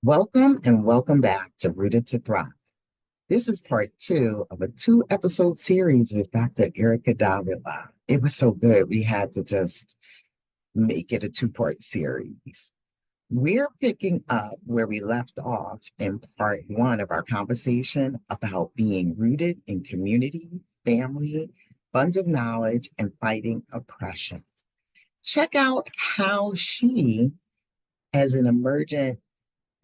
Welcome and welcome back to Rooted to Thrive. This is part two of a two-episode series with Dr. Erica Davila. It was so good, we had to just make it a two-part series. We're picking up where we left off in part one of our conversation about being rooted in community, family, funds of knowledge, and fighting oppression. Check out how she, as an emergent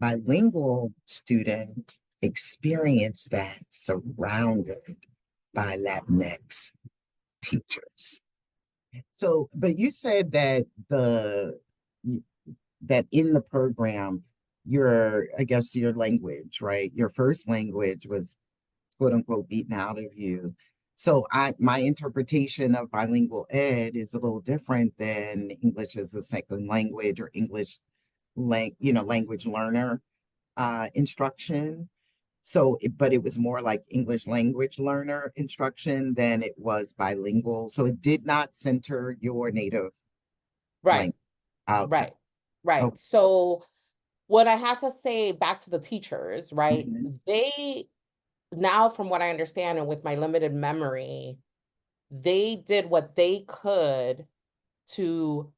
bilingual student experience that surrounded by Latinx teachers. So, but you said that that in the program, I guess your language, right? Your first language was quote unquote beaten out of you. So my interpretation of bilingual ed is a little different than English as a second language or English language learner instruction. But it was more like English language learner instruction than it was bilingual. So it did not center your native Right, language. Okay. right, right. Oh, So what I have to say back to the teachers, right? mhm. They now, from what I understand and with my limited memory, they did what they could to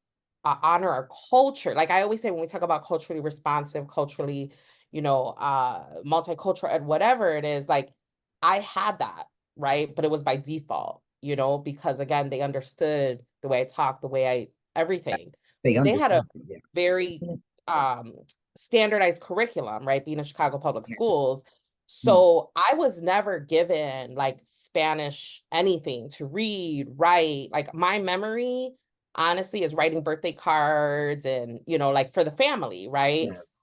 honor our culture. Like I always say, when we talk about culturally responsive, culturally, multicultural, and whatever it is, like I had that, right? But it was by default, because again, they understood the way I talk, the way everything. They They had a understood. Yeah. very um standardized curriculum, right? Being in Chicago public Yeah. schools. Mm. So I was never given like Spanish anything to read, write. Like my memory, honestly, is writing birthday cards and, like for the family, right? Yes.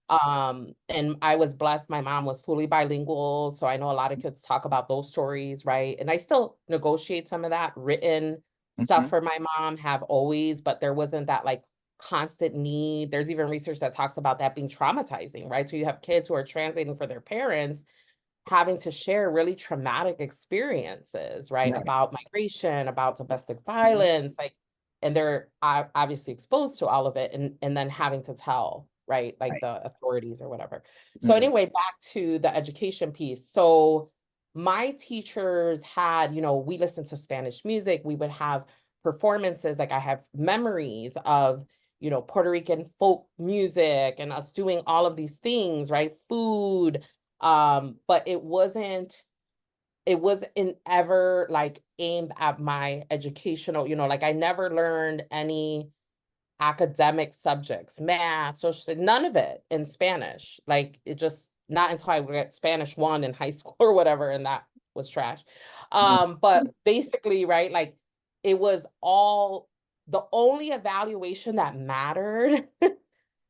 And I was blessed. My mom was fully bilingual. So I know a lot of kids talk about those stories, right? And I still negotiate some of that written stuff Mhm. for my mom, have always, but there wasn't that like constant need. There's even research that talks about that being traumatizing, right? So you have kids who are translating for their parents Yes. having to share really traumatic experiences, right? Right. About migration, about domestic Mhm. violence, like, and they're obviously exposed to all of it, and then having to tell, right, like Right. the authorities or whatever. So Mm. anyway, back to the education piece. So my teachers had, we listened to Spanish music. We would have performances. Like I have memories of, Puerto Rican folk music and us doing all of these things, right? Food, but it wasn't ever like aimed at my educational, like I never learned any academic subjects, math, none of it in Spanish. Like it just not until I got Spanish one in high school or whatever, and that was trash. Mm. But basically, right, like it was all the only evaluation that mattered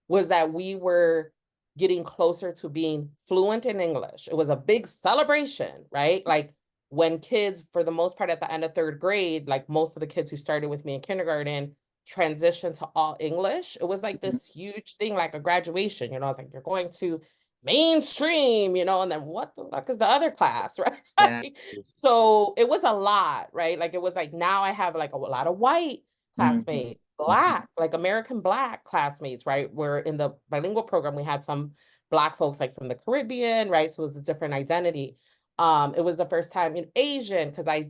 was that we were getting closer to being fluent in English. It was a big celebration, right? Like when kids, for the most part, at the end of third grade, like most of the kids who started with me in kindergarten, transitioned to all English. It was like Mhm. this huge thing, like a graduation. It's like you're going to mainstream, and then what the fuck is the other class, Yeah. right? So it was a lot, right? Like it was like now I have like a lot of white Mhm. classmates, Black, like American Black classmates, right? Where in the bilingual program, we had some Black folks like from the Caribbean, right? So it was a different identity. It was the first time in Asian because I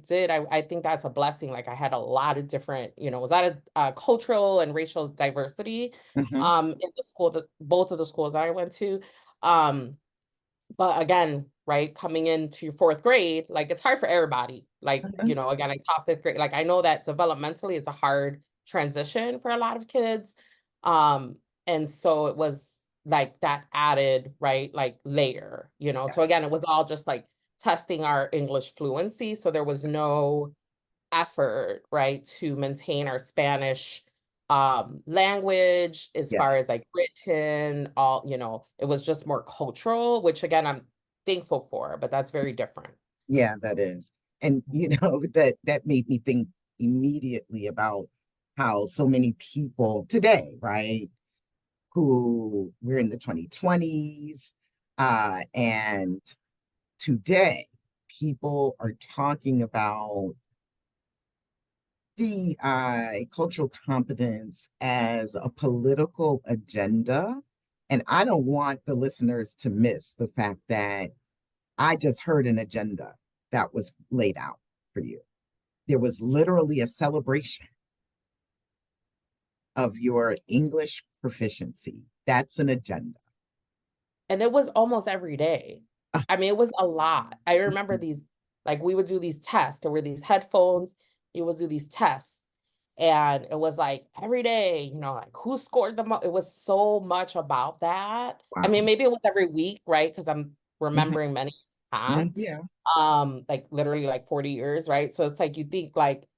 think that's a blessing. Like I had a lot of different, it was a lot of cultural and racial diversity Mhm. in the school, both of the schools I went to. Um, but again, right, coming into your fourth grade, like it's hard for everybody. Like, Mhm. again, I taught fifth grade. Like I know that developmentally it's a hard transition for a lot of kids. Um, and so it was like that added, right, like layer. Yeah. So again, it was all just like testing our English fluency. So there was no effort, right, to maintain our Spanish language as Yeah. far as like written, all, it was just more cultural, which again I'm thankful for, but that's very different. Yeah, that is. And that made me think immediately about how so many people today, right, who we're in the 2020s, and today people are talking about DEI, cultural competence as a political agenda And I don't want the listeners to miss the fact that I just heard an agenda that was laid out for you. There was literally a celebration of your English proficiency. That's an agenda. And it was almost every day. Ah, I mean, it was a lot. I remember mhm. these, like we would do these tests. There were these headphones. You would do these tests. And it was like every day, like who scored the most. It was so much about that. I mean, Wow. maybe it was every week, right? Because I'm Mhm, remembering many past, mhm. Yeah. like literally like 40 years, right? So it's like you think like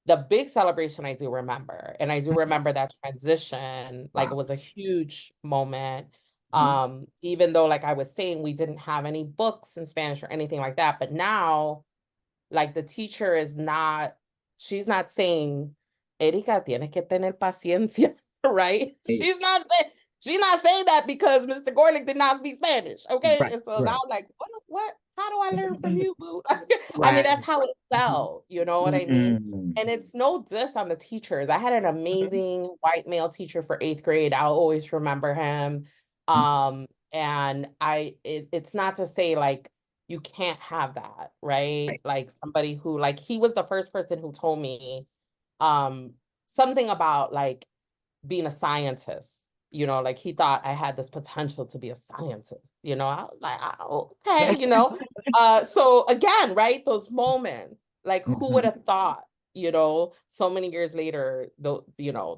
the big celebration I do remember, and I do remember that transition, like it Wow. was a huge moment. Mhm. Even though, like I was saying, we didn't have any books in Spanish or anything like that, but now, like the teacher is not, she's not saying, Erika tiene que tener paciencia, right? Eh, She's not saying that because Mr. Gorlick did not speak Spanish, okay? Right, And so now right. I'm like, what? How do I learn from you, boo? I mean, Right. that's how it Mhm. felt, you know what I mean? Mhm. And it's no diss on the teachers. I had an amazing white male teacher for 8th grade. I'll always remember him. Mhm. And it's not to say like you can't have that, right? Right. Like somebody who, like, he was the first person who told me um something about like being a scientist, like he thought I had this potential to be a scientist, I was like, oh, okay, so again, right, those moments, like who would Mhm. have thought, so many years later, though,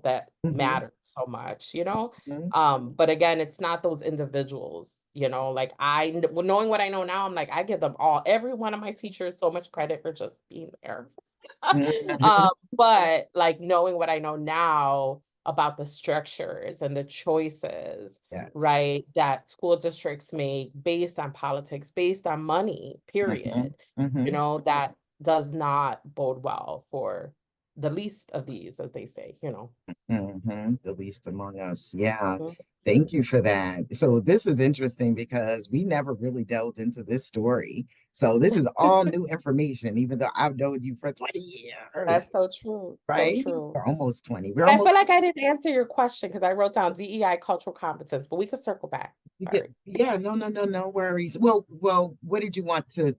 that Mhm. mattered so much, Mhm. but again, it's not those individuals, like knowing what I know now, I'm like, I give them all, every one of my teachers, so much credit for just being there. Mhm. But like knowing what I know now about the structures and the choices, Yes. right, that school districts make based on politics, based on money, Mhm. period, Mhm. that does not bode well for the least of these, as they say. The least among us. Yeah. Mhm. Thank you for that. So this is interesting because we never really delved into this story. So this is all new information, even though I've known you for 20 years, That's so true. So right? true. We're almost 20. We're But I feel almost like I didn't answer your question because I wrote down DEI cultural competence, but we could circle back. yeah, Sorry. yeah, no worries. Well, what did you want to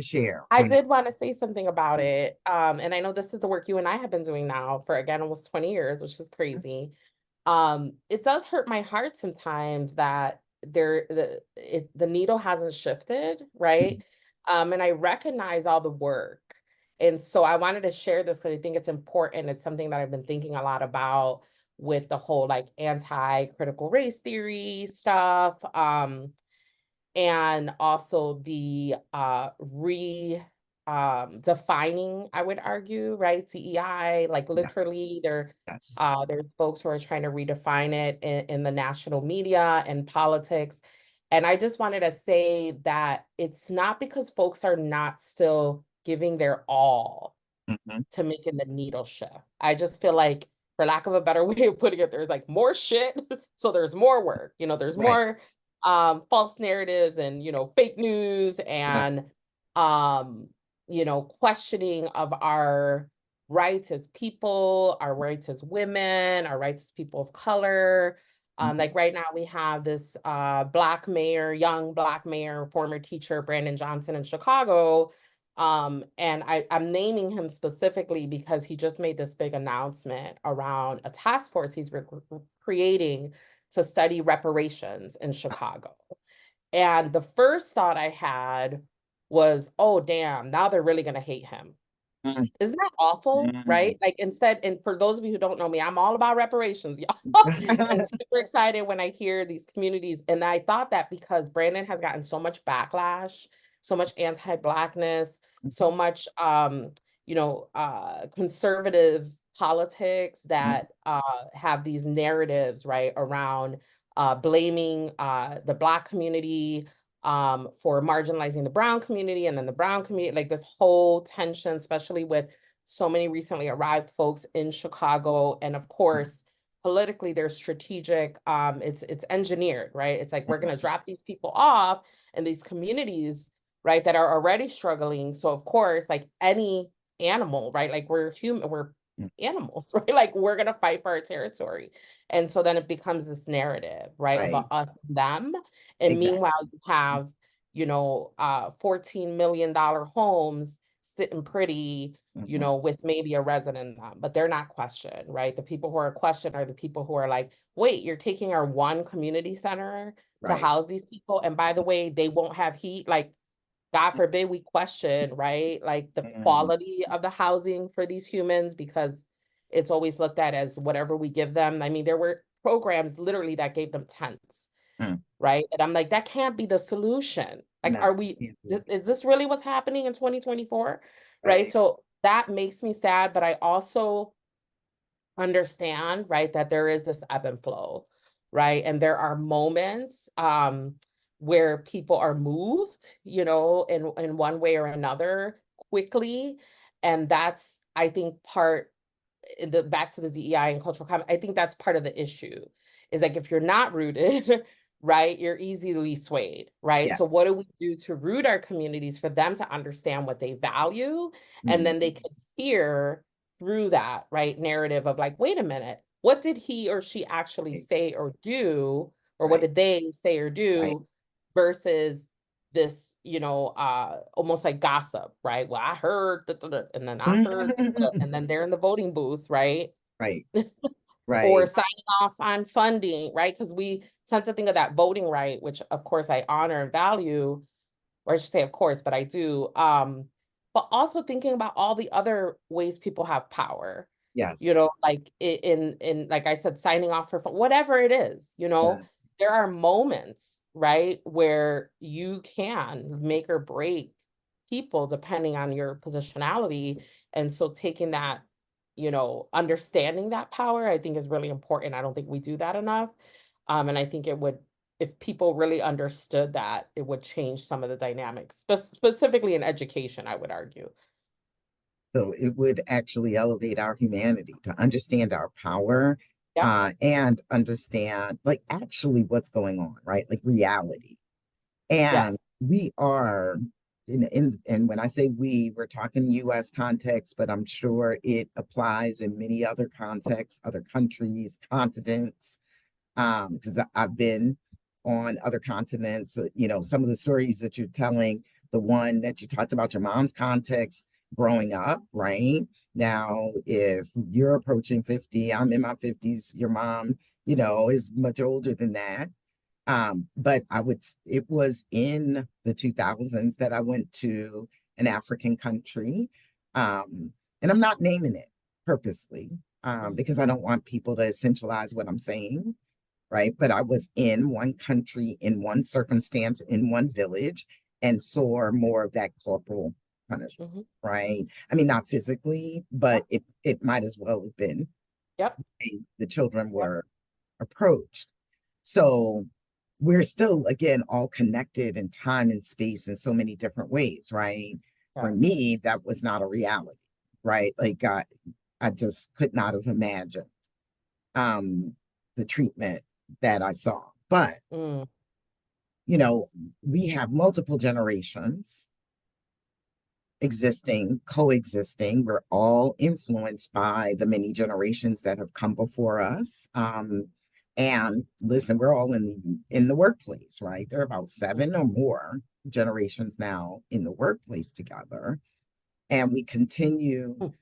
share I on it? did want to say something about it. And I know this is the work you and I have been doing now for again almost 20 years, which is crazy. It does hurt my heart sometimes that the needle hasn't shifted, right? And I recognize all the work. And so I wanted to share this because I think it's important. It's something that I've been thinking a lot about with the whole like anti-critical race theory stuff. And also the defining, I would argue, right? DEI, like Yes, literally yes. there's folks who are trying to redefine it in the national media and politics. And I just wanted to say that it's not because folks are not still giving their all Hmm. to making the needle shift. I just feel like, for lack of a better way of putting it, there's like more shit. So there's more work, there's Right. more false narratives and, fake news and, Yes. um, questioning of our rights as people, our rights as women, our rights as people of color. Mhm. Like right now we have this young black mayor, former teacher, Brandon Johnson in Chicago, and I'm naming him specifically because he just made this big announcement around a task force he's creating to study reparations in Chicago. And the first thought I had was, oh, damn, now they're really going to hate him. Mhm. Isn't that awful, Mhm. right? Like instead, and for those of you who don't know me, I'm all about reparations, y'all. And super excited when I hear these communities. And I thought that because Brandon has gotten so much backlash, so much anti-Blackness, so much conservative politics that have these narratives, right, around blaming the Black community for marginalizing the brown community, and then the brown community, like this whole tension, especially with so many recently arrived folks in Chicago. And of course, politically, there's strategic, it's engineered, right? It's like we're gonna drop these people off in these communities, right, that are already struggling. So of course, like any animal, right? Like we're human, we're animals, right? Like we're gonna fight for our territory. And so then it becomes this narrative, right? Right. About us and them. And Exactly. meanwhile, you have, $14 million homes sitting pretty, Mhm. with maybe a resident in them, but they're not questioned, right? The people who are questioned are the people who are like, wait, you're taking our one community center to Right. house these people. And by the way, they won't have heat. Like, God forbid we question, right? Like the Mhm. quality of the housing for these humans, because it's always looked at as whatever we give them. I mean, there were programs literally that gave them tents, Mm. right? And I'm like, that can't be the solution. Like, No. is this really what's happening in 2024? Right? Right. So that makes me sad, but I also understand, right, that there is this ebb and flow, right? And there are moments where people are moved, in one way or another quickly. And that's, I think, part the back to the DEI and cultural comment, I think that's part of the issue. Is like if you're not rooted, right, you're easily swayed, right? So Yes. what do we do to root our communities for them to understand what they value? And then they Mhm. can hear through that, right, narrative of like, wait a minute, what did he or she actually Right. say or do? Or what Right. did they say or Right. do versus this, almost like gossip, right? Well, I heard, da, da, da, and then I heard, da, da, and then they're in the voting booth, right? Right. Or Right. signing off on funding, right? Because we tend to think of that voting right, which of course I honor and value, or I should say, of course, but I do. But also thinking about all the other ways people have power, Yes. like in like I said, signing off for whatever it is, Yes. there are moments, right, where you can make or break people depending on your positionality. And so taking that, understanding that power, I think is really important. I don't think we do that enough. And I think it would, if people really understood that, it would change some of the dynamics, specifically in education, I would argue. So it would actually elevate our humanity to understand our power, Yep. and understand like actually what's going on, right? Like reality. Yes. And we are and when I say we, we're talking US context, but I'm sure it applies in many other contexts, other countries, continents. Because I've been on other continents, some of the stories that you're telling, the one that you talked about your mom's context growing up, right? Now, if you're approaching 50, I'm in my 50s, your mom, is much older than that. But it was in the 2000s that I went to an African country. Um, and I'm not naming it purposely, Mhm. because I don't want people to essentialize what I'm saying, right? But I was in one country, in one circumstance, in one village, and saw more of that corporal punishment, Mhm. right? I mean, not physically, but Yep. it might as well have been. Yep. The children Yep. were approached. So we're still, again, all connected in time and space in so many different ways, right? For Yes. me, that was not a reality, right? Like I just could not have imagined um, the treatment that I saw. But, Mm. you know, we have multiple generations existing, coexisting. We're all influenced by the many generations that have come before us. And listen, we're all in the workplace, right? There are about Mhm. 7 or more generations now in the workplace together, and we continue Mm.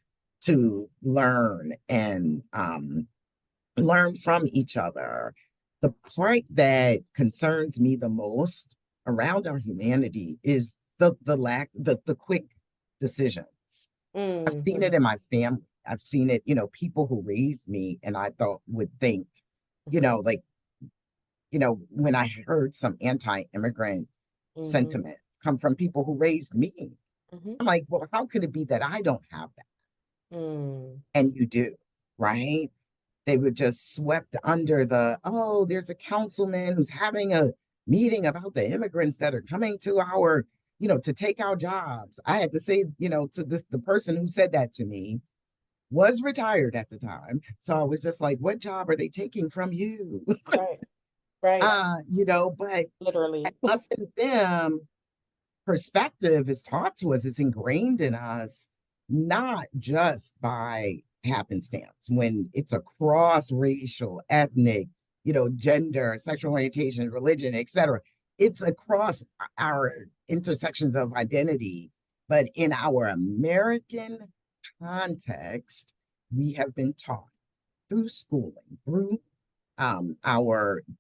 to learn and learn from each other. The part that concerns me the most around our humanity is the quick decisions. I've Mm. seen it Mhm. in my family. I've seen it, people who raised me and I thought would think, Mhm. like, when I heard some anti-immigrant Mhm. sentiment come from people who raised me, Mhm. I'm like, well, how could it be that I don't have that? Mm. And you do, right? They were just swept under oh, there's a councilman who's having a meeting about the immigrants that are coming to to take our jobs. I had to say, to the person who said that to me was retired at the time. So I was just like, what job are they taking from you? Right. Right. But Literally. us and them perspective is taught to us, it's ingrained in us, not just by happenstance, when it's across racial, ethnic, gender, sexual orientation, religion, etc. It's across our intersections of identity. But in our American context, we have been taught through schooling, through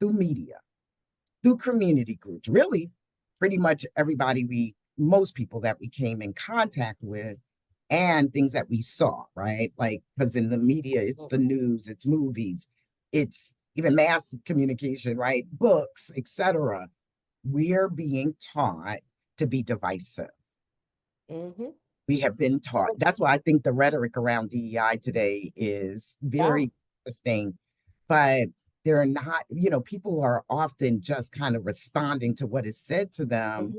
media, through community groups, really pretty much most people that we came in contact with, and things that we saw, right? Like, because in the media, it's the news, it's movies, it's even mass communication, right? Books, etc. We are being taught to be divisive. Mm-hmm. We have been taught. That's why I think the rhetoric around DEI today is Yeah. very interesting, but they're not, people are often just kind of responding to what is said to them,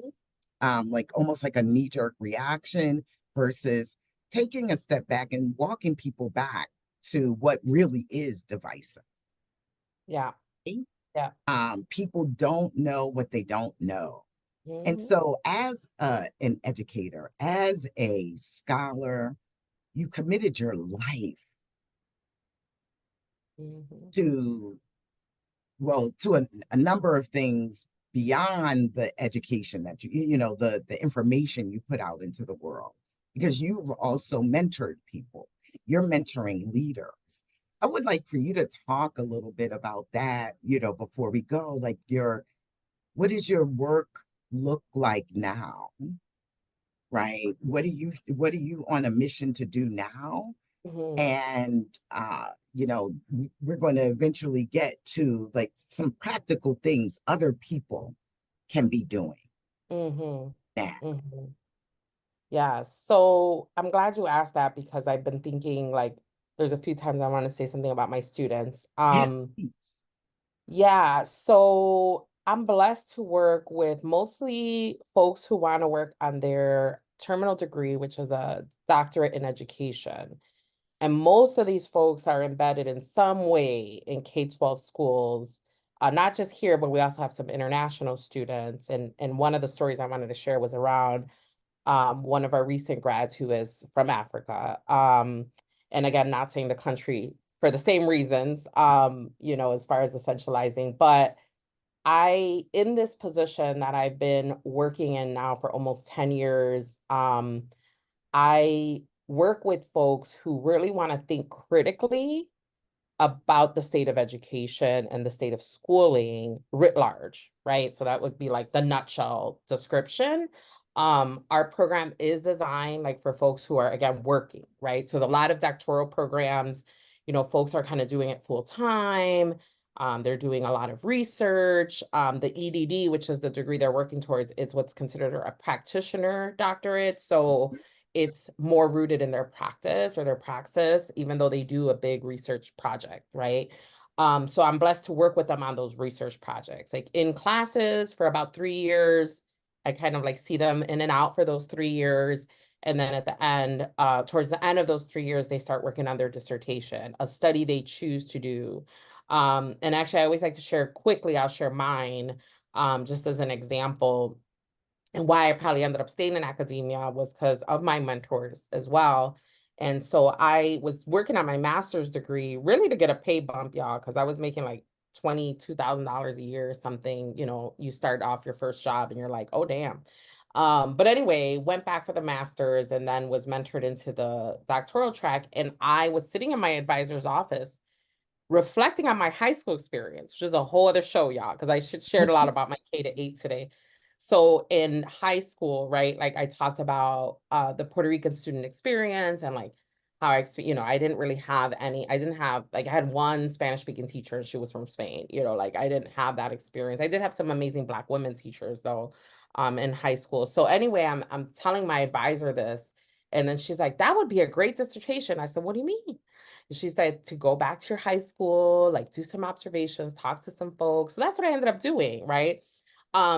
Mm-hmm. like almost like a knee-jerk reaction versus taking a step back and walking people back to what really is divisive. Yeah. Yeah. People don't know what they don't know. And Mm-hmm. so, as an educator, as a scholar, you committed your life Mm-hmm. to, well, to a number of things beyond the education that the information you put out into the world, because you've also mentored people. You're mentoring leaders. I would like for you to talk a little bit about that, before we go. Like, what does your work look like now? Right? What are you on a mission to do now? Mm-hmm. And we're going to eventually get to like some practical things other people can be doing Mm-hmm. now. Mm-hmm. Yeah. So I'm glad you asked that because I've been thinking like there's a few times I want to say something about my students. Yes, please. Yeah, so I'm blessed to work with mostly folks who want to work on their terminal degree, which is a doctorate in education. And most of these folks are embedded in some way in K-12 schools, not just here, but we also have some international students. And one of the stories I wanted to share was around one of our recent grads who is from Africa. And again, not saying the country for the same reasons, as far as essentializing, but in this position that I've been working in now for almost 10 years, I work with folks who really want to think critically about the state of education and the state of schooling writ large, right? So that would be like the nutshell description. Our program is designed like for folks who are again working, right? So a lot of doctoral programs, folks are kind of doing it full time. They're doing a lot of research. The EDD, which is the degree they're working towards, is what's considered a practitioner doctorate. So it's more rooted in their practice or their praxis, even though they do a big research project, right? So I'm blessed to work with them on those research projects. Like in classes for about 3 years, I kind of like see them in and out for those 3 years. And then at the end, towards the end of those 3 years, they start working on their dissertation, a study they choose to do. And actually, I always like to share quickly, I'll share mine just as an example. And why I probably ended up staying in academia was because of my mentors as well. And so I was working on my master's degree really to get a pay bump, y'all, because I was making like $22,000 a year or something. You start off your first job and you're like, oh, damn. But anyway, went back for the master's and then was mentored into the doctoral track. And I was sitting in my advisor's office reflecting on my high school experience, which is a whole other show, y'all, because I shared a lot about my K-8 today. So in high school, right, like I talked about the Puerto Rican student experience and like how I didn't really have I didn't have, like I had one Spanish speaking teacher and she was from Spain, like I didn't have that experience. I did have some amazing Black women teachers though, in high school. So anyway, I'm telling my advisor this, and then she's like, that would be a great dissertation. I said, what do you mean? She said to go back to your high school, like do some observations, talk to some folks. So that's what I ended up doing, right?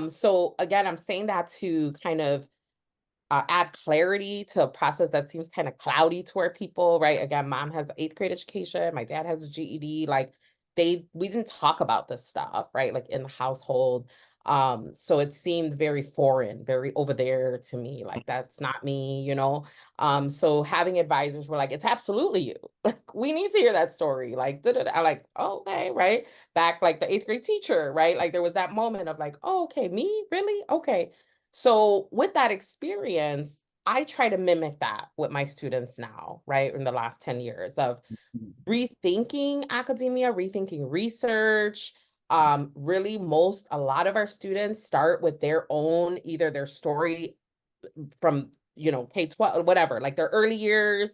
So again, I'm saying that to kind of add clarity to a process that seems kind of cloudy to our people, right? Again, mom has eighth grade education, my dad has a GED. Like we didn't talk about this stuff, right? Like in the household. So it seemed very foreign, very over there to me, like that's not me, you know. So having advisors were like, it's absolutely you. Like we need to hear that story. Like, I like, oh, okay, right. Back like the eighth grade teacher, right? Like there was that moment of like, oh, okay, me, really? Okay. So with that experience, I try to mimic that with my students now, right? In the last 10 years of rethinking academia, rethinking research. Really, a lot of our students start with their own, either their story from, K-12, whatever, like their early years.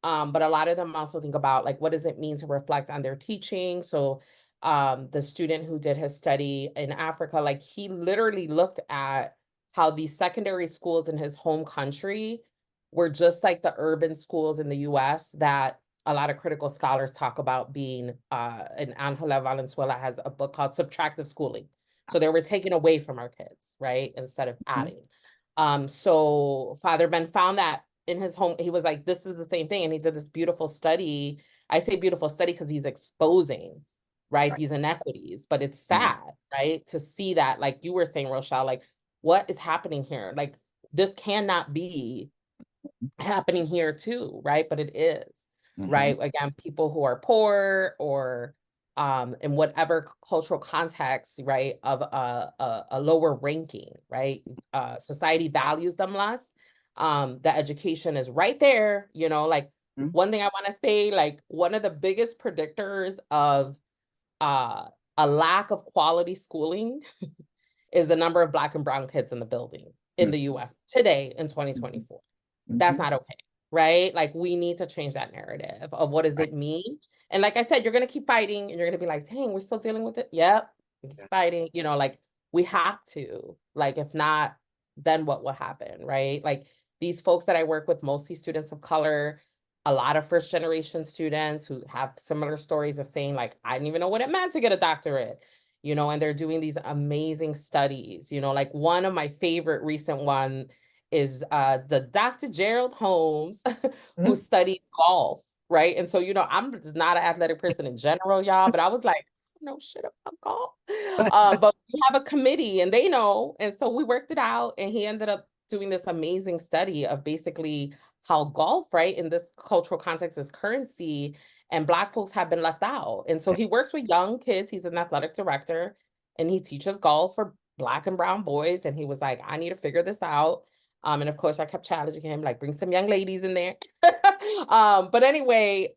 But a lot of them also think about like, what does it mean to reflect on their teaching? So the student who did his study in Africa, like he literally looked at how these secondary schools in his home country were just like the urban schools in the US that a lot of critical scholars talk about being, and Angela Valenzuela has a book called Subtractive Schooling. So they were taken away from our kids, right? Instead of adding. So Father Ben found that in his home, he was like, this is the same thing. And he did this beautiful study. I say beautiful study because he's exposing, right, Right. these inequities, but it's Mhm. sad, right, to see that, like you were saying, Rochelle, like what is happening here? Like this cannot be happening here too, right? But it is, Mhm. right? Again, people who are poor or in whatever cultural context, right, of a lower ranking, right? Society values them less. The education is right there, like Mhm. one thing I want to say, like one of the biggest predictors of uh a lack of quality schooling is the number of Black and brown kids in the building in the US today in Mhm. 2024. That's Mhm. not okay, right? Like we need to change that narrative of what does Right. it mean? And like I said, you're gonna keep fighting and you're gonna be like, dang, we're still dealing with it. Yep, we keep Yeah. fighting, like we have to. Like, if not, then what will happen, right? Like these folks that I work with, mostly students of color, a lot of first generation students who have similar stories of saying, like, I didn't even know what it meant to get a doctorate, and they're doing these amazing studies, like one of my favorite recent one is the Dr. Gerald Holmes, who Mhm. studied golf, right? And so, I'm just not an athletic person in general, y'all, but I was like, I don't know shit about golf. But we have a committee and they know. And so we worked it out and he ended up doing this amazing study of basically how golf, right, in this cultural context is currency and Black folks have been left out. And so he works with young kids. He's an athletic director and he teaches golf for Black and brown boys. And he was like, I need to figure this out. And of course, I kept challenging him, like, bring some young ladies in there. But anyway,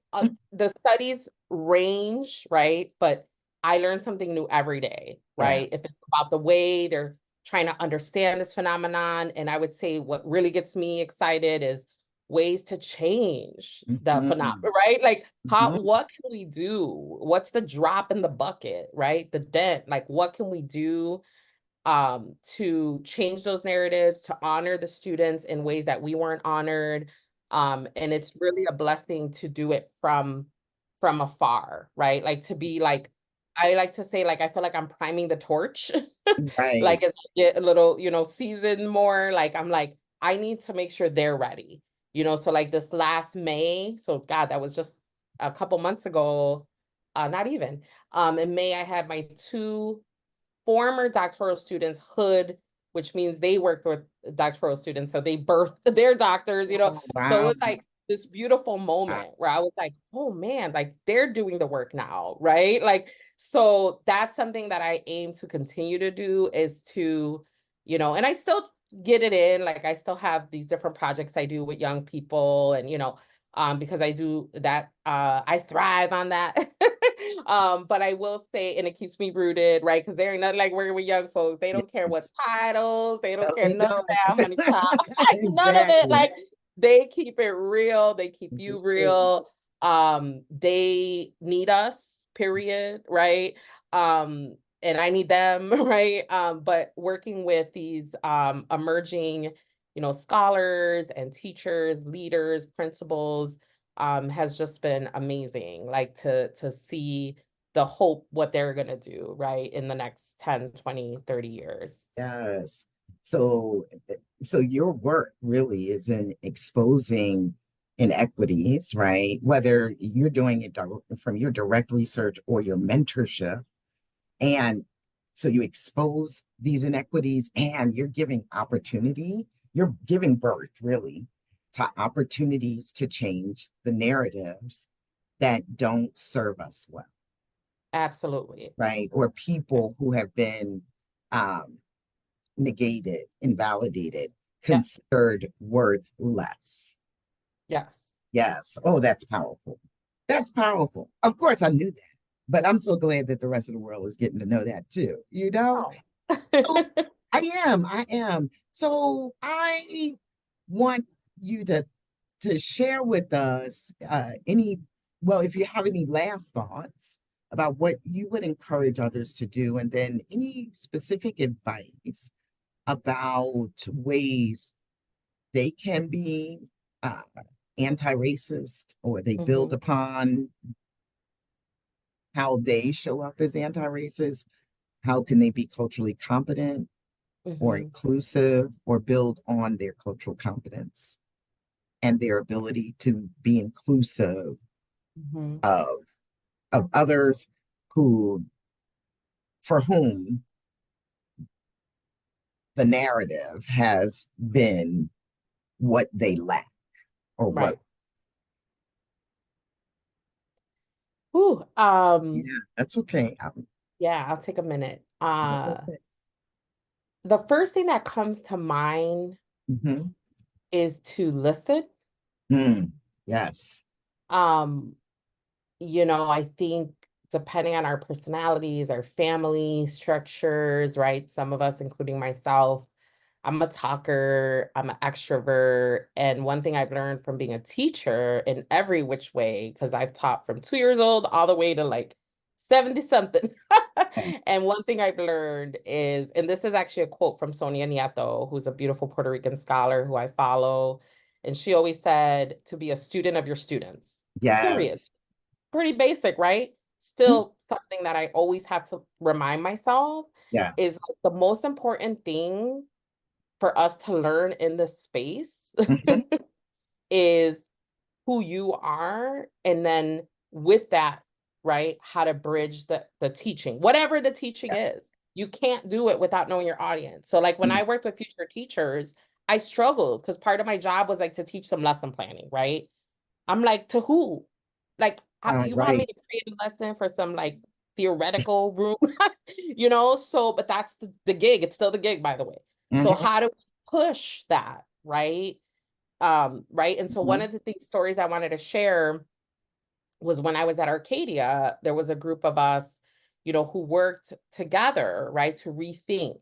the studies range, right? But I learn something new every day, Yeah. right? If it's about the way they're trying to understand this phenomenon. And I would say what really gets me excited is ways to change the phenomenon, Mhm. right? Like Mhm. what can we do? What's the drop in the bucket, right? The dent, like what can we do to change those narratives, to honor the students in ways that we weren't honored. And it's really a blessing to do it from afar, right? Like to be like, I like to say, like, I feel like I'm priming the torch. Right. Like as I get a little, seasoned more, like I'm like, I need to make sure they're ready. So like this last May, so God, that was just a couple months ago, not even. In May, I had my two former doctoral students hood, which means they worked with doctoral students. So they birthed their doctors. Oh, So it wow. was like this beautiful Wow. moment where I was like, oh man, like they're doing the work now, right? Like, so that's something that I aim to continue to do is to, and I still get it in, like I still have these different projects I do with young people and, because I do that, I thrive on that. But I will say, and it keeps me rooted, right? Because there ain't nothing like working with young folks. They don't care what Yes. titles, they don't No, care they none of don't. that, honey child. Like none of it. Exactly. Like they keep it real, they keep you It's true. real. They need us, period, right? Um, and I need them, right? But working with these emerging, scholars and teachers, leaders, principals, has just been amazing, like to see the hope what they're going to do, right, in the next 10, 20, 30 years. Yes. So, so your work really is in exposing inequities, right? Whether you're doing it from your direct research or your mentorship, and So you expose these inequities and you're giving opportunity, you're giving birth really to opportunities to change the narratives that don't serve us well, Absolutely. right? Or people who have been um, negated, invalidated, Yeah. considered worth less. Yes. Yes. Oh, that's powerful. That's powerful. Of course, I knew that, but I'm so glad that the rest of the world is getting to know that too. You know, Oh. so I am. I am. So I want you to share with us any, well, if you have any last thoughts about what you would encourage others to do, and then any specific advice about ways they can be uh, anti-racist, or they build Mhm, upon how they show up as anti-racist. How can they be culturally competent or mhm, inclusive, or build on their cultural competence and their ability to be inclusive mhm. of others who, for whom the narrative has been what they lack, or what. Right. Ooh, Yeah, that's okay. yeah, I'll take a minute. That's okay. The first thing that comes to mind Mm-hmm. is to listen. Yes. Um, I think depending on our personalities, our family structures, right? Some of us, including myself, I'm a talker, I'm an extrovert. And one thing I've learned from being a teacher in every which way, because I've taught from 2 years old all the way to like 70 something. Yes. And one thing I've learned is, and this is actually a quote from Sonia Nieto, who's a beautiful Puerto Rican scholar who I follow. And she always said to be a student of your students, period. Yes. Pretty basic, right? Mhm. Still something that I always have to remind myself is Yes. like, the most important thing for us to learn in this space Hmm. is who you are, and then with that, right, how to bridge the teaching, whatever the teaching is. You can't do it without knowing your audience. So like when I worked with future teachers, I struggled because part of my job was like to teach them lesson planning, right? I'm like, to who? Like, you want me Right. to create a lesson for some like theoretical room, So, but that's the gig. It's still the gig, by the way. So, Hmm. how do we push that, right? Right. And so, one Hmm. of the stories I wanted to share was when I was at Arcadia, there was a group of us, who worked together, right, to rethink,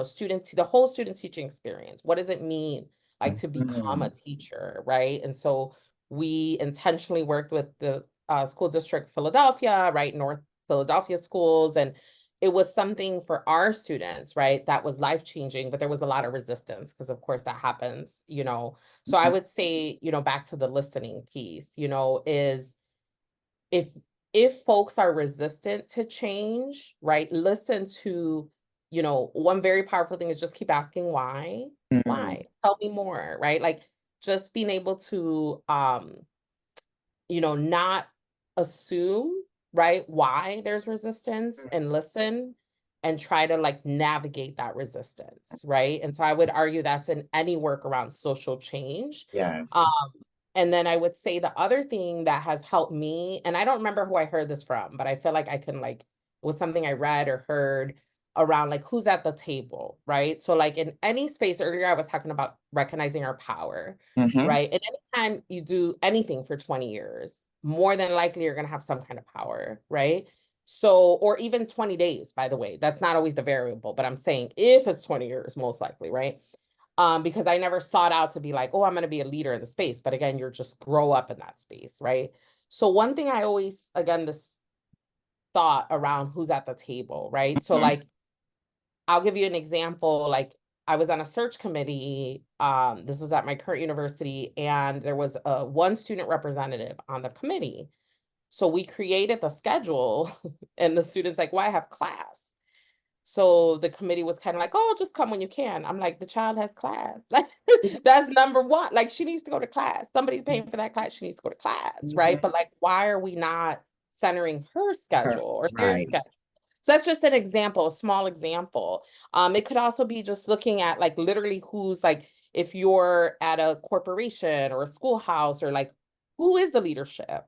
students, the whole student teaching experience. What does it mean, like, to become a Hmm. teacher, right? And so we intentionally worked with the school district Philadelphia, right, North Philadelphia schools, and it was something for our students, right, that was life changing, but there was a lot of resistance because, of course, that happens. So I would say, back to the listening piece, is if folks are resistant to change, right, listen to, one very powerful thing is just keep asking why. Hmm. Why? Tell me more, right? Like, just being able to not assume, right, why there's resistance, and listen and try to like navigate that resistance, right? And so I would argue that's in any work around social change. Um, Yes. and then I would say the other thing that has helped me, and I don't remember who I heard this from, but I feel like I can like, it was something I read or heard around like who's at the table, right? So like in any space, earlier I was talking about recognizing our power, Hmm. right? And anytime you do anything for 20 years, more than likely you're going to have some kind of power, right? So, or even 20 days, by the way, that's not always the variable, but I'm saying if it's 20 years, most likely, right? Because I never sought out to be like, oh, I'm going to be a leader in the space. But again, you're just grow up in that space, right? So one thing I always, again, this thought around who's at the table, right? So Hmm. like, I'll give you an example. Like, I was on a search committee. This was at my current university, and there was one student representative on the committee. So we created the schedule, and the student's like, "Well, I have class." So the committee was kind of like, "Oh, just come when you can." I'm like, "The child has class. Like, that's number one. Like, she needs to go to class. Somebody's paying for that class. She needs to go to class, right?" Hmm. But like, why are we not centering her schedule or their Right. schedule? So that's just an example, a small example. It could also be just looking at like literally who's like, if you're at a corporation or a schoolhouse, or like who is the leadership,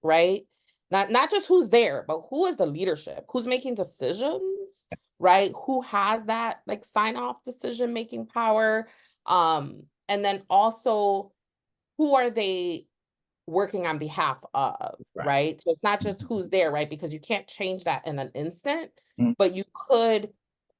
right? Not just who's there, but who is the leadership? Who's making decisions, right? Who has that like sign off decision making power? And then also who are they working on behalf of, Right. right? So it's not just who's there, right? Because you can't change that in an instant, Mhm. but you could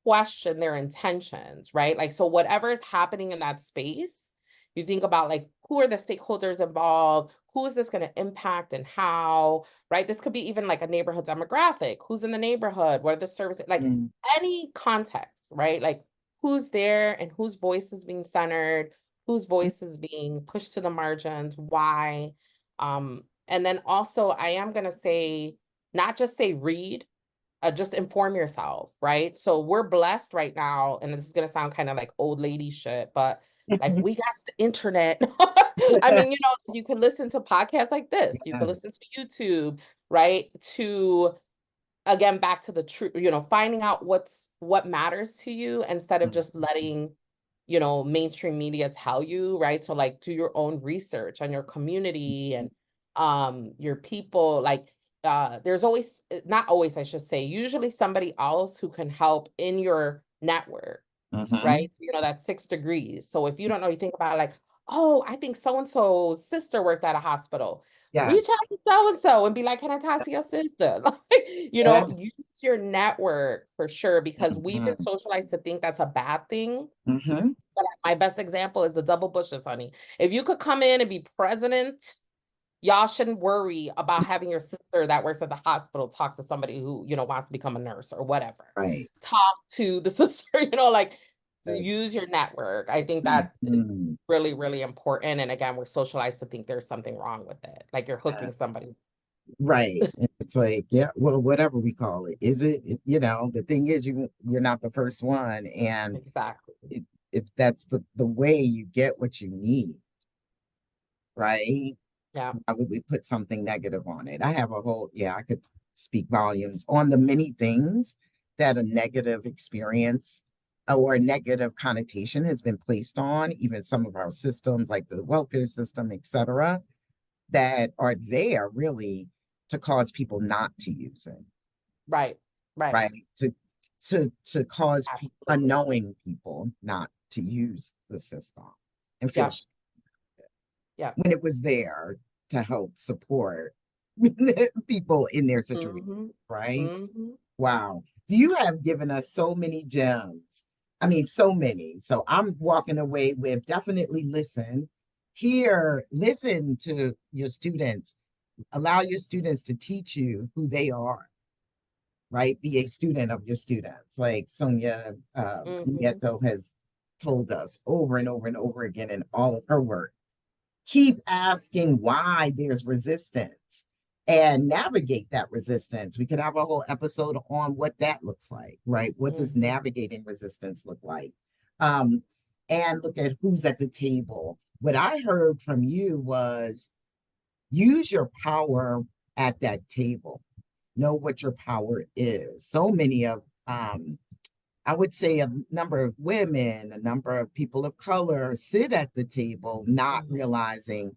question their intentions, right? Like, so whatever is happening in that space, you think about like, who are the stakeholders involved? Who is this going to impact and how, right? This could be even like a neighborhood demographic. Who's in the neighborhood? What are the services? Like Mhm. any context, right? Like who's there and whose voice is being centered, whose voice is being pushed to the margins, why? And then also I am gonna say, not just say read, just inform yourself, right? So we're blessed right now, and this is gonna sound kind of like old lady shit, but like we got the internet. I mean, you can listen to podcasts like this, you can listen Yes. to YouTube, right? To again back to the truth, finding out what matters to you instead of just letting mainstream media tell you, right? So like do your own research on your community and your people. Like there's always, not always I should say, usually somebody else who can help in your network, Mhm. right? That's 6 degrees. So if you don't know, you think about like, oh, I think so and so's sister worked at a hospital. Reach Yes. out to so and so and be like, can I talk to your sister? Like, Yeah. use your network for sure, because we've been Mhm. socialized to think that's a bad thing. Mhm. But my best example is the double bushes, honey. If you could come in and be president, y'all shouldn't worry about having your sister that works at the hospital talk to somebody who, wants to become a nurse or whatever. Right. Talk to the sister, like Yes. use your network. I think that is Mhm. really, really important. And again, we're socialized to think there's something wrong with it. Like you're Yeah. hooking somebody. Right. And it's like, yeah, well, whatever we call it. Is it, the thing is you're not the first one. And Exactly. it, if that's the way you get what you need, right? Yeah. Why would we put something negative on it? I have a whole, yeah, I could speak volumes on the many things that a negative experience or a negative connotation has been placed on, even some of our systems like the welfare system, et cetera, that are there really to cause people not to use it, Right. Right. right? To cause Absolutely. unknowing people not to use the system and feel Yep. Yep. when it was there to help support people in their situation, Mm-hmm. right? Mm-hmm. Wow. You have given us so many gems. I mean, so many. So I'm walking away with definitely listen to your students, allow your students to teach you who they are, right? Be a student of your students. Like Sonia Mm-hmm. Nieto has told us over and over and over again in all of her work. Keep asking why there's resistance and navigate that resistance. We could have a whole episode on what that looks like, right? What does Mm-hmm. navigating resistance look like? Um, and look at who's at the table. What I heard from you was use your power at that table. Know what your power is. So many of I would say a number of women, a number of people of color sit at the table not Mm-hmm. realizing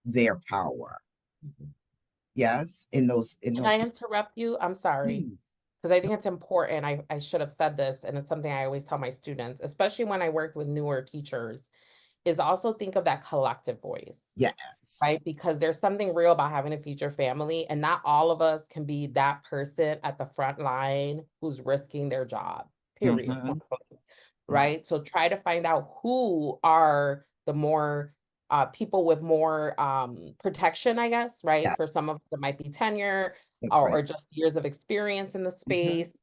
their power. Mm-hmm. Yes, in Can I those interrupt you? I'm sorry. please. Because I think it's important. I should have said this, and it's something I always tell my students, especially when I work with newer teachers, is also think of that collective voice, Yes. right? Because there's something real about having a future family, and not all of us can be that person at the front line who's risking their job, period. Mm-hmm. Right? So try to find out who are the more people with more protection, I guess, right? Yeah, For some of us, it might be tenure that's or right. just years of experience in the Mm-hmm. space.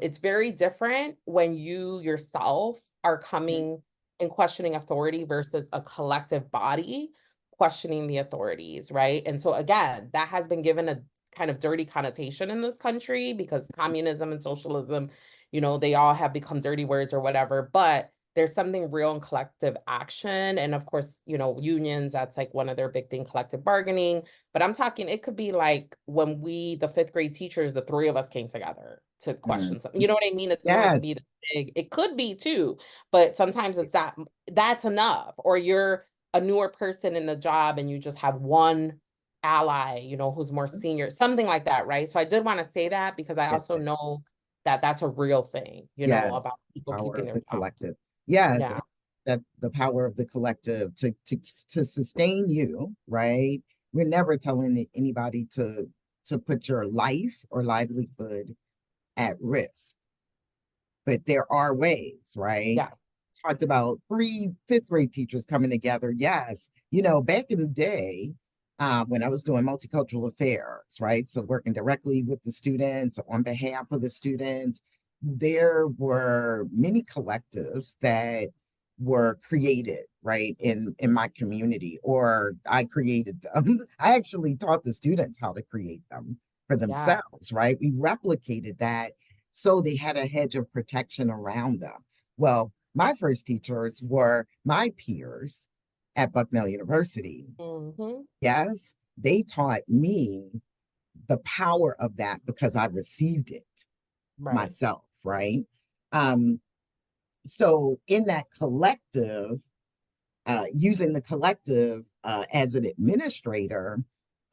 It's very different when you yourself are coming and questioning authority versus a collective body questioning the authorities, right? And so again, that has been given a kind of dirty connotation in this country because communism and socialism, they all have become dirty words or whatever, but there's something real in collective action. And of course, unions, that's like one of their big thing, collective bargaining. But I'm talking, it could be like when the fifth grade teachers, the three of us came together to Mm. question something. You know what I mean? It doesn't have to be Yes. this big. It could be too, but sometimes it's that's enough. Or you're a newer person in the job and you just have one ally, who's more senior, something like that, right? So I did want to say that because I Yeah. also know that that's a real thing, about Yes. people Power keeping of their the jobs. collective. Yes. Yeah. That the power of the collective to sustain you, right? We're never telling anybody to put your life or livelihood at risk, but there are ways, right? Yeah. Talked about three fifth grade teachers coming together. Yes, back in the day, when I was doing multicultural affairs, right? So working directly with the students on behalf of the students, there were many collectives that were created, right, in my community, or I created them. I actually taught the students how to create them for Yeah. themselves, right? We replicated that so they had a hedge of protection around them. Well, my first teachers were my peers at Bucknell University. Mm-hmm. Yes, they taught me the power of that because I received it Right. myself, right? Um, so in that collective, using the collective as an administrator,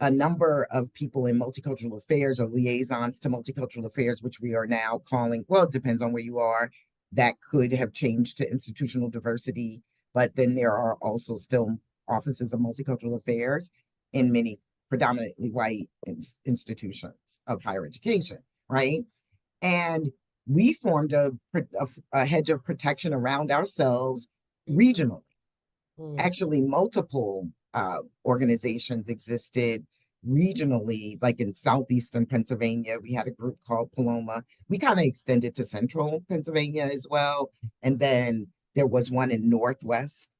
a number of people in multicultural affairs or liaisons to multicultural affairs, which we are now calling, well, it depends on where you are, that could have changed to institutional diversity. But then there are also still offices of multicultural affairs in many predominantly white institutions of higher education, right? And we formed a hedge of protection around ourselves regionally. Mm-hmm. Actually, multiple organizations existed regionally, like in southeastern Pennsylvania. We had a group called Paloma. We kind of extended to central Pennsylvania as well. And then there was one in the northwest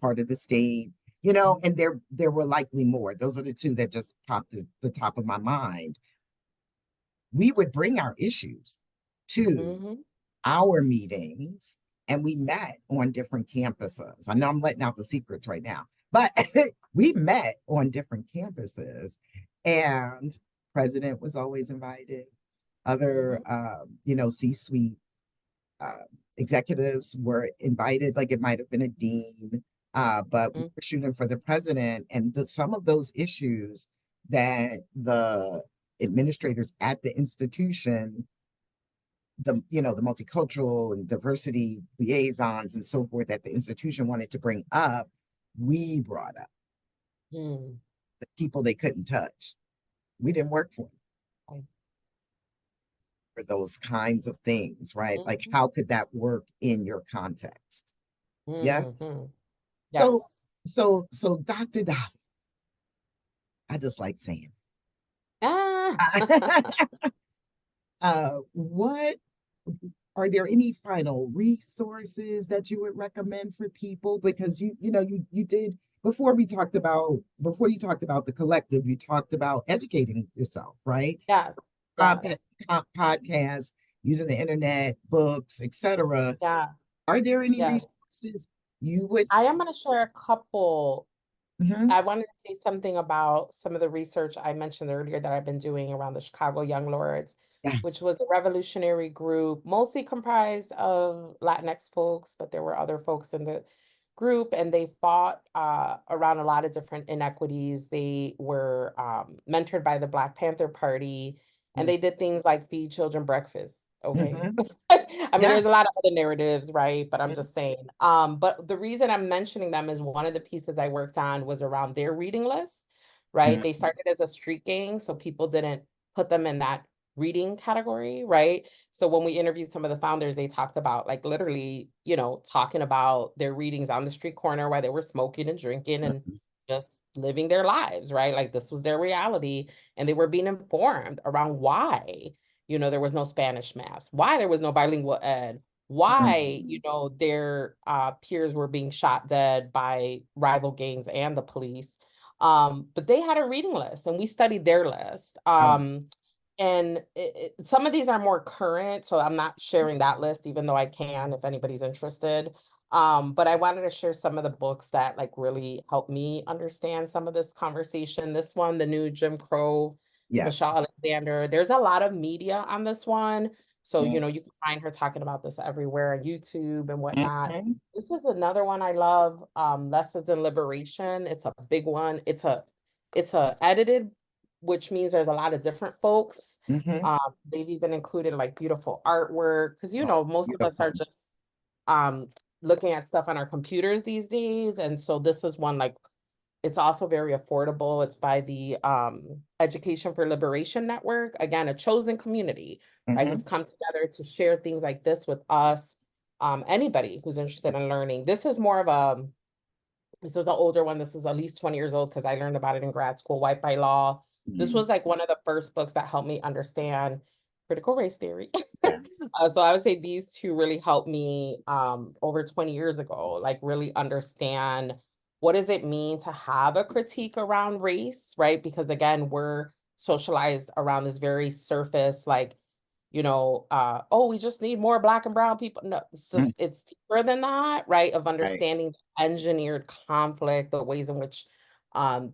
part of the state, and there were likely more. Those are the two that just popped at the top of my mind. We would bring our issues to Mm-hmm. our meetings, and we met on different campuses. I know I'm letting out the secrets right now, but we met on different campuses, and president was always invited. Other, Mm-hmm. C-suite uh, executives were invited. Like it might have been a dean, but we Mm-hmm. were shooting for the president, and some of those issues that the administrators at the institution, the multicultural and diversity liaisons and so forth that the institution wanted to bring up, we brought up Mm-hmm. the people they couldn't touch. We didn't work for those kinds of things, right? Like Mm-hmm. how could that work in your context? Yes. Mm-hmm. Yes. So so Dr. Dow, I just like saying Ah. what are there any final resources that you would recommend for people? Because you did, before you talked about the collective, you talked about educating yourself, right? Yes. Yes. Pod, podcasts, using the internet, books, etc. Yeah. Are there any Yes. resources you would? I am going to share a couple. Mhm. I wanted to say something about some of the research I mentioned earlier that I've been doing around the Chicago Young Lords, which Yes. was a revolutionary group, mostly comprised of Latinx folks, but there were other folks in the group, and they fought around a lot of different inequities. They were mentored by the Black Panther Party, and they did things like feed children breakfast. Okay. Mm-hmm. I mean, Yeah. there's a lot of other narratives, right? But I'm Mhm. just saying. But the reason I'm mentioning them is one of the pieces I worked on was around their reading list, right? They started as a street gang, so people didn't put them in that reading category, right? So when we interviewed some of the founders, they talked about like literally, talking about their readings on the street corner while they were smoking and drinking and just living their lives, right? Like this was their reality, and they were being informed around why there was no Spanish mass, why there was no bilingual ed, why, Mhm. their peers were being shot dead by rival gangs and the police. But they had a reading list and we studied their list. Oh, And some of these are more current, so I'm not sharing that list, even though I can if anybody's interested. But I wanted to share some of the books that like really helped me understand some of this conversation. This one, The New Jim Crow, Michelle Yes. Alexander. There's a lot of media on this one. So, Mm-hmm. you can find her talking about this everywhere on YouTube and whatnot. Mm-hmm. This is another one I love, Lessons in Liberation. It's a big one. It's a edited, which means there's a lot of different folks. Mm-hmm. They've even included like beautiful artwork because Oh, most of us beautiful. are just um looking at stuff on our computers these days. And so this is one like it's also very affordable. It's by the Education for Liberation Network, again, a chosen community, right, Mm-hmm. who's come together to share things like this with us. Anybody who's interested in learning. This is an older one. This is at least 20 years old because I learned about it in grad school, White by Law. This Mm-hmm. was like one of the first books that helped me understand critical race theory. Yeah. So I would say these two really helped me over 20 years ago, like really understand what does it mean to have a critique around race, right? Because again, we're socialized around this very surface, like oh, we just need more Black and brown people. No, Mm. it's deeper than that, right? Of Right. understanding engineered conflict, the ways in which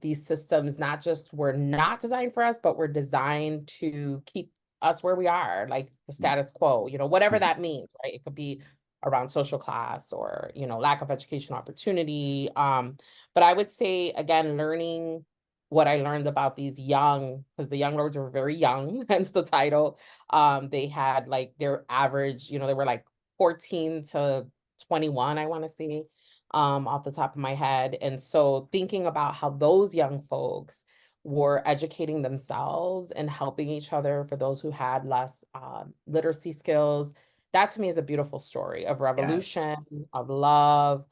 these systems not just were not designed for us, but were designed to keep us where we are, like the status quo, whatever Mhm. that means, right? It could be around social class or, lack of education opportunity. But I would say, again, learning what I learned about these young, because the young lords were very young, hence the title. They had like their average, they were like 14 to 21, I want to say, off the top of my head. And so thinking about how those young folks were educating themselves and helping each other for those who had less literacy skills, that to me is a beautiful story of Yes. revolution, of love,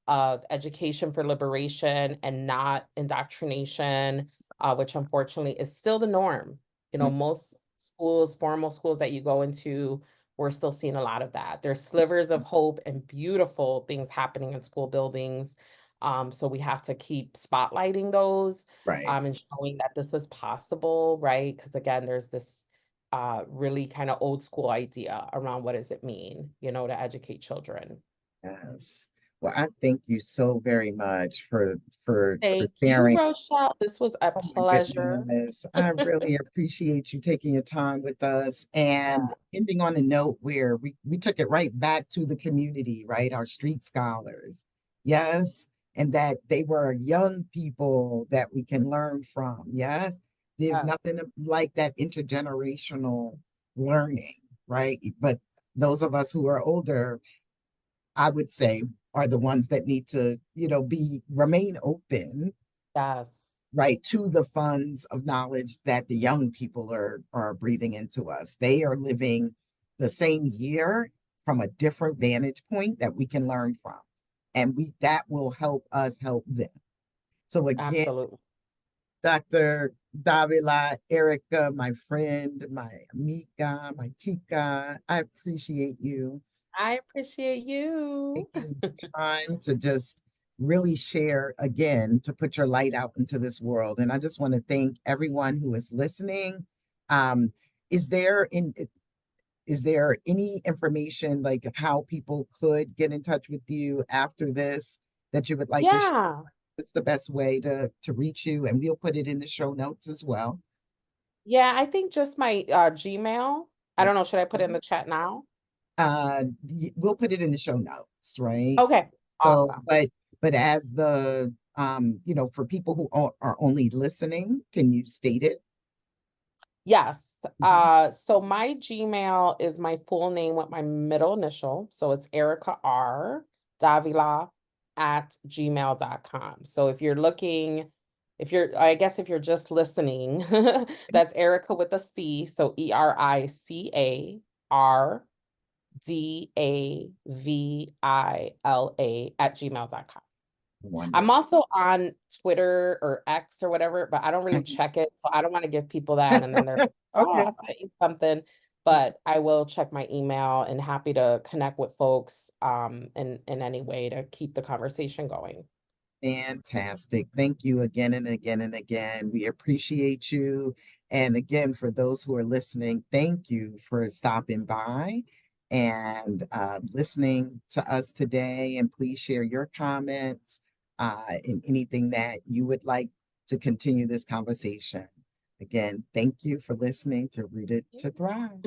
of education for liberation and not indoctrination, which unfortunately is still the norm. Mm. Most schools, formal schools that you go into, we're still seeing a lot of that. There's slivers of hope and beautiful things happening in school buildings. So we have to keep spotlighting those Right. and showing that this is possible, right? Because again, there's this really kind of old school idea around what does it mean, to educate children. Yes. Well, I thank you so very much for Thank you, sharing. Rochelle. This was a Oh my pleasure. goodness. I really appreciate you taking your time with us and ending on a note where we took it right back to the community, right? Our street scholars. Yes. And that they were young people that we can learn from. Yes. There's Yes, nothing like that intergenerational learning, right? But those of us who are older, I would say, are the ones that need to, be remain open, yes, right, to the funds of knowledge that the young people are breathing into us. They are living the same year from a different vantage point that we can learn from. And we that will help us help them. So again, absolutely. Dr. Davila, Erica, my friend, my amiga, my chica, I appreciate you I appreciate you. taking time to just really share again, to put your light out into this world. And I just want to thank everyone who is listening. Um, is there in is there any information like of how people could get in touch with you after this that you would like to share? Yeah. What's the best way to reach you? And we'll put it in the show notes as well. Yeah, I think just my Gmail. I don't know, should I put it in Okay. the chat now? We'll put it in the show notes, right? Okay, So, awesome. but as the for people who are only listening, can you state it? Yes. Mhm. So my Gmail is my full name with my middle initial. So it's Erica R. Davila at gmail.com. So I guess if you're just listening, that's Erica with a C. So ERICADAVILA at gmail.com. I'm Wonderful. also on Twitter or X or whatever, but I don't really check it. So I don't want to give people that. And then they're like, oh, Okay. I sent you something. But I will check my email and happy to connect with folks in any way to keep the conversation going. Fantastic. Thank you again and again and again. We appreciate you. And again, for those who are listening, thank you for stopping by and listening to us today. And please share your comments and anything that you would like to continue this conversation. Again, thank you for listening to Rooted to Thrive.